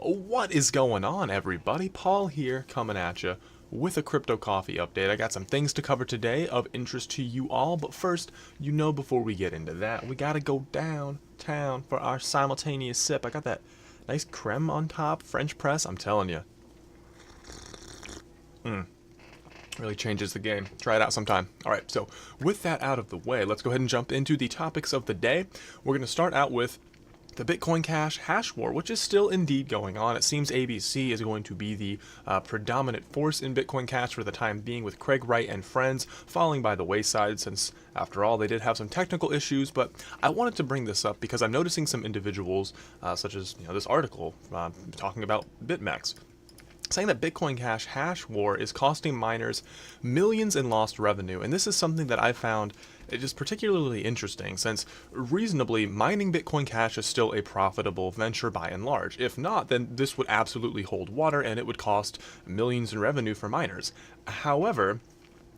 What is going on, everybody? Paul here, coming at you with a crypto coffee update. I got some things to cover today of interest to you all, but first, before we get into that, we gotta go downtown for our simultaneous sip. I got that nice creme on top, French press, I'm telling you. Really changes the game. Try it out sometime. Alright, so with that out of the way, let's go ahead and jump into the topics of the day. We're going to start out with the Bitcoin Cash hash war, which is still indeed going on. It seems ABC is going to be the predominant force in Bitcoin Cash for the time being, with Craig Wright and friends falling by the wayside, since after all they did have some technical issues. But I wanted to bring this up because I'm noticing some individuals, such as this article talking about BitMEX, saying that Bitcoin Cash hash war is costing miners millions in lost revenue. And this is something that I found just particularly interesting, since reasonably mining Bitcoin Cash is still a profitable venture by and large. If not, then this would absolutely hold water and it would cost millions in revenue for miners. However,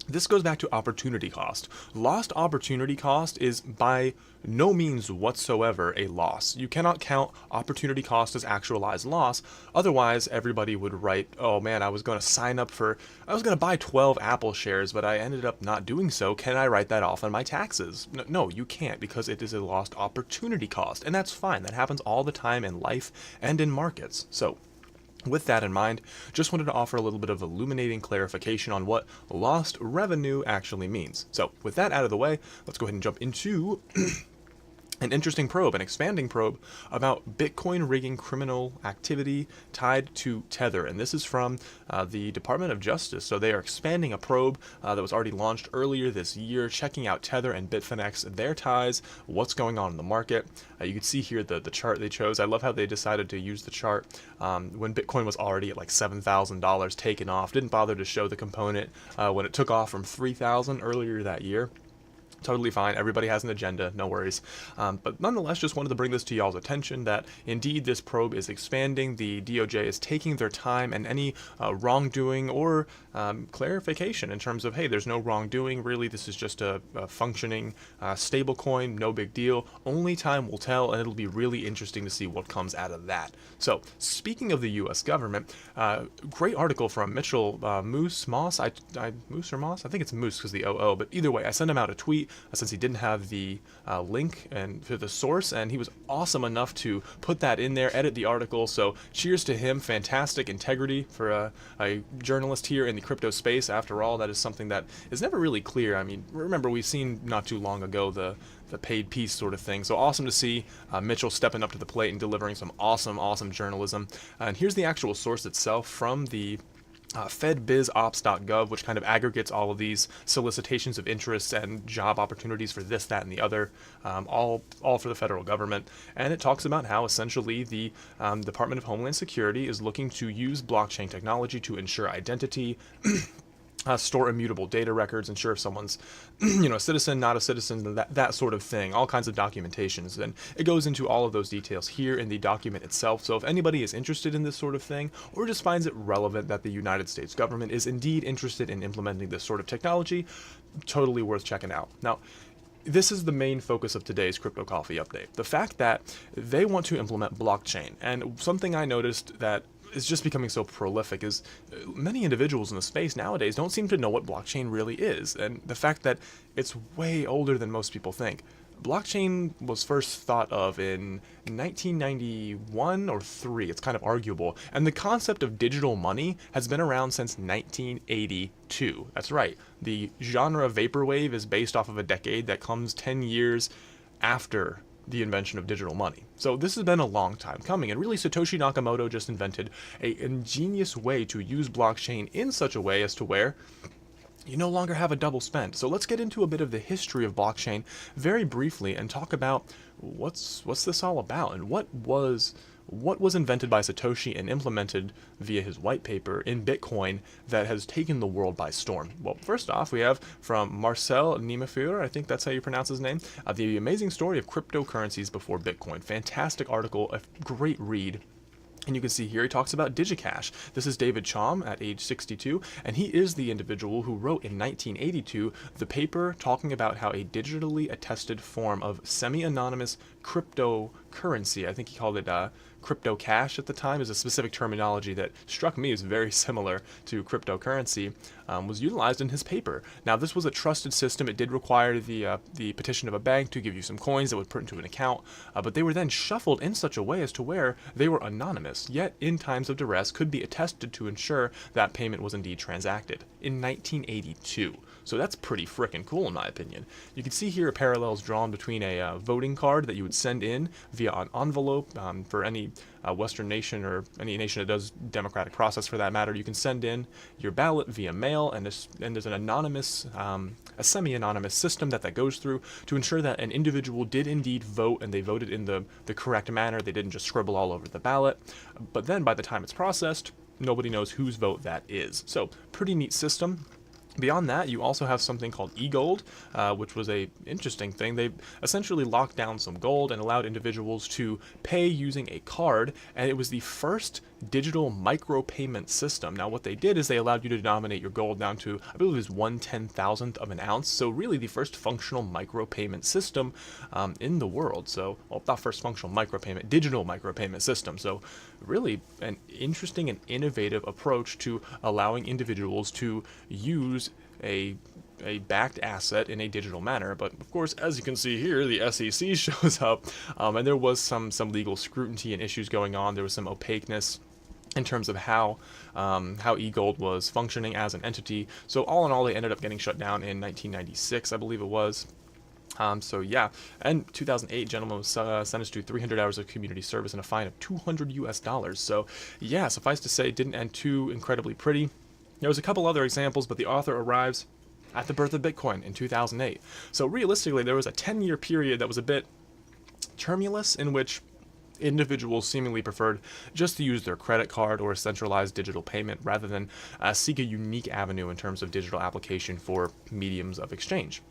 this goes back to opportunity cost. Lost opportunity cost is by no means whatsoever a loss. You cannot count opportunity cost as actualized loss. Otherwise, everybody would write, oh man, I was going to buy 12 Apple shares, but I ended up not doing so. Can I write that off on my taxes? No, you can't, because it is a lost opportunity cost. And that's fine. That happens all the time in life and in markets. So, with that in mind, just wanted to offer a little bit of illuminating clarification on what lost revenue actually means. So, with that out of the way, let's go ahead and jump into an interesting probe, an expanding probe about Bitcoin rigging criminal activity tied to Tether. And this is from the Department of Justice. So they are expanding a probe that was already launched earlier this year, checking out Tether and Bitfinex, their ties, what's going on in the market. You can see here the chart they chose. I love how they decided to use the chart when Bitcoin was already at like $7,000 taken off. Didn't bother to show the component when it took off from $3,000 earlier that year. Totally fine. Everybody has an agenda. No worries. But nonetheless, just wanted to bring this to y'all's attention that indeed this probe is expanding. The DOJ is taking their time, and any wrongdoing or clarification in terms of, hey, there's no wrongdoing. Really, this is just a functioning stable coin. No big deal. Only time will tell, and it'll be really interesting to see what comes out of that. So, speaking of the U.S. government, great article from Mitchell Moose. I think it's Moose because the OO, but either way, I sent him out a tweet since he didn't have the link and to the source, and he was awesome enough to put that in there, edit the article. So cheers to him. Fantastic integrity for a journalist here in the crypto space. After all, that is something that is never really clear. I mean, remember, we've seen not too long ago the paid piece sort of thing. So awesome to see Mitchell stepping up to the plate and delivering some awesome journalism. And here's the actual source itself from the fedbizops.gov, which kind of aggregates all of these solicitations of interest and job opportunities for this, that, and the other, all for the federal government. And it talks about how essentially the Department of Homeland Security is looking to use blockchain technology to ensure identity, store immutable data records, ensure if someone's a citizen, not a citizen, that sort of thing, all kinds of documentations. And it goes into all of those details here in the document itself. So if anybody is interested in this sort of thing, or just finds it relevant that the United States government is indeed interested in implementing this sort of technology, totally worth checking out. Now, this is the main focus of today's Crypto Coffee update. The fact that they want to implement blockchain. And something I noticed that is just becoming so prolific is many individuals in the space nowadays don't seem to know what blockchain really is, and the fact that it's way older than most people think. Blockchain was first thought of in 1991 or 3, it's kind of arguable, and the concept of digital money has been around since 1982. That's right, the genre vaporwave is based off of a decade that comes 10 years after the invention of digital money. So this has been a long time coming, and really Satoshi Nakamoto just invented an ingenious way to use blockchain in such a way as to where you no longer have a double spend. So let's get into a bit of the history of blockchain very briefly and talk about what's this all about, and what was invented by Satoshi and implemented via his white paper in Bitcoin that has taken the world by storm. Well, first off, we have from Marcel Niemefeur, I think that's how you pronounce his name, The Amazing Story of Cryptocurrencies Before Bitcoin. Fantastic article, a great read. And you can see here he talks about DigiCash. This is David Chaum at age 62, and he is the individual who wrote in 1982 the paper talking about how a digitally attested form of semi-anonymous cryptocurrency, I think he called it crypto cash at the time is a specific terminology that struck me as very similar to cryptocurrency, was utilized in his paper. Now, this was a trusted system. It did require the petition of a bank to give you some coins that would put into an account, but they were then shuffled in such a way as to where they were anonymous, yet in times of duress could be attested to ensure that payment was indeed transacted in 1982. So that's pretty frickin' cool in my opinion. You can see here parallels drawn between a voting card that you would send in via an envelope for any Western nation or any nation that does democratic process for that matter. You can send in your ballot via mail, and there's an anonymous, a semi-anonymous system that goes through to ensure that an individual did indeed vote and they voted in the correct manner. They didn't just scribble all over the ballot. But then by the time it's processed, nobody knows whose vote that is. So pretty neat system. Beyond that, you also have something called e-gold, which was a interesting thing. They essentially locked down some gold and allowed individuals to pay using a card, and it was the first digital micropayment system. Now, what they did is they allowed you to denominate your gold down to, I believe it was 1/10,000th of an ounce. So really the first functional micropayment system in the world. So, well, not first functional micropayment, digital micropayment system. So really an interesting and innovative approach to allowing individuals to use a backed asset in a digital manner. But of course, as you can see here, the SEC shows up, and there was some legal scrutiny and issues going on. There was some opaqueness in terms of how eGold was functioning as an entity. So all in all, they ended up getting shut down in 1996, I believe it was. So yeah, and 2008, gentleman was sentenced to 300 hours of community service and a fine of $200 US. So yeah, suffice to say, it didn't end too incredibly pretty. There was a couple other examples, but the author arrives at the birth of Bitcoin in 2008. So realistically, there was a 10-year period that was a bit tumultuous in which individuals seemingly preferred just to use their credit card or a centralized digital payment rather than seek a unique avenue in terms of digital application for mediums of exchange.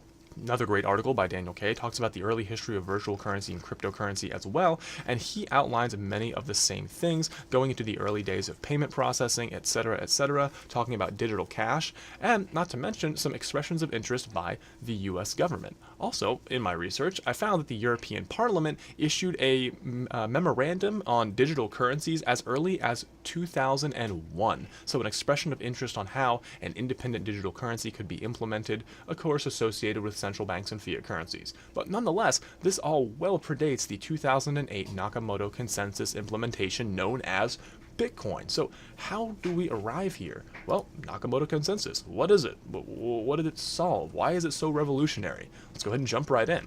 Another great article by Daniel K. talks about the early history of virtual currency and cryptocurrency as well, and he outlines many of the same things, going into the early days of payment processing, etc., talking about digital cash, and not to mention some expressions of interest by the US government. Also, in my research, I found that the European Parliament issued a memorandum on digital currencies as early as 2001, so an expression of interest on how an independent digital currency could be implemented, of course associated with central banks and fiat currencies. But nonetheless, this all well predates the 2008 Nakamoto Consensus implementation known as Bitcoin. So how do we arrive here? Well, Nakamoto Consensus. What is it? What did it solve? Why is it so revolutionary? Let's go ahead and jump right in.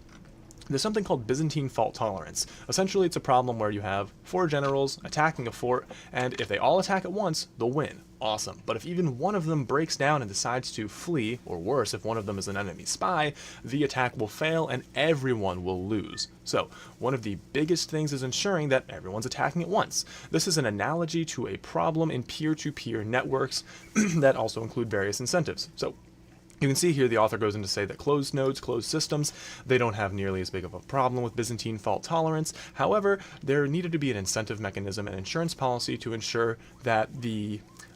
There's something called Byzantine fault tolerance. Essentially, it's a problem where you have 4 generals attacking a fort, and if they all attack at once, they'll win. Awesome. But if even one of them breaks down and decides to flee, or worse, if one of them is an enemy spy, the attack will fail and everyone will lose. So, one of the biggest things is ensuring that everyone's attacking at once. This is an analogy to a problem in peer-to-peer networks that also include various incentives. So, you can see here the author goes in to say that closed nodes, closed systems, they don't have nearly as big of a problem with Byzantine fault tolerance. However, there needed to be an incentive mechanism and insurance policy to ensure that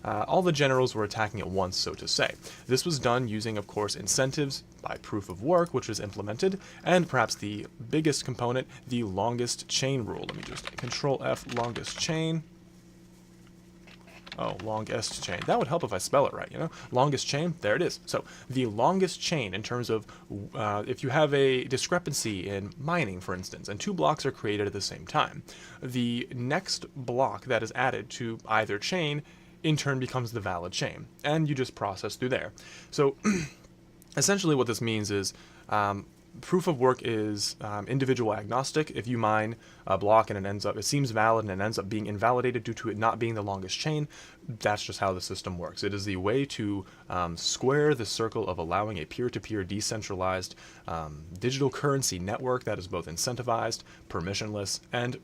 all the generals were attacking at once, so to say. This was done using, of course, incentives by proof of work, which was implemented, and perhaps the biggest component, the longest chain rule. Let me just Control F, longest chain. Oh, longest chain. That would help if I spell it right, you know? Longest chain, there it is. So the longest chain in terms of if you have a discrepancy in mining, for instance, and 2 blocks are created at the same time, the next block that is added to either chain in turn becomes the valid chain, and you just process through there. So essentially what this means is proof of work is individual agnostic. If you mine a block and it seems valid and it ends up being invalidated due to it not being the longest chain, that's just how the system works. It is the way to square the circle of allowing a peer-to-peer decentralized digital currency network that is both incentivized, permissionless, and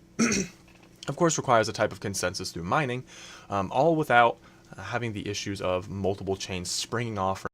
of course requires a type of consensus through mining, all without having the issues of multiple chains springing off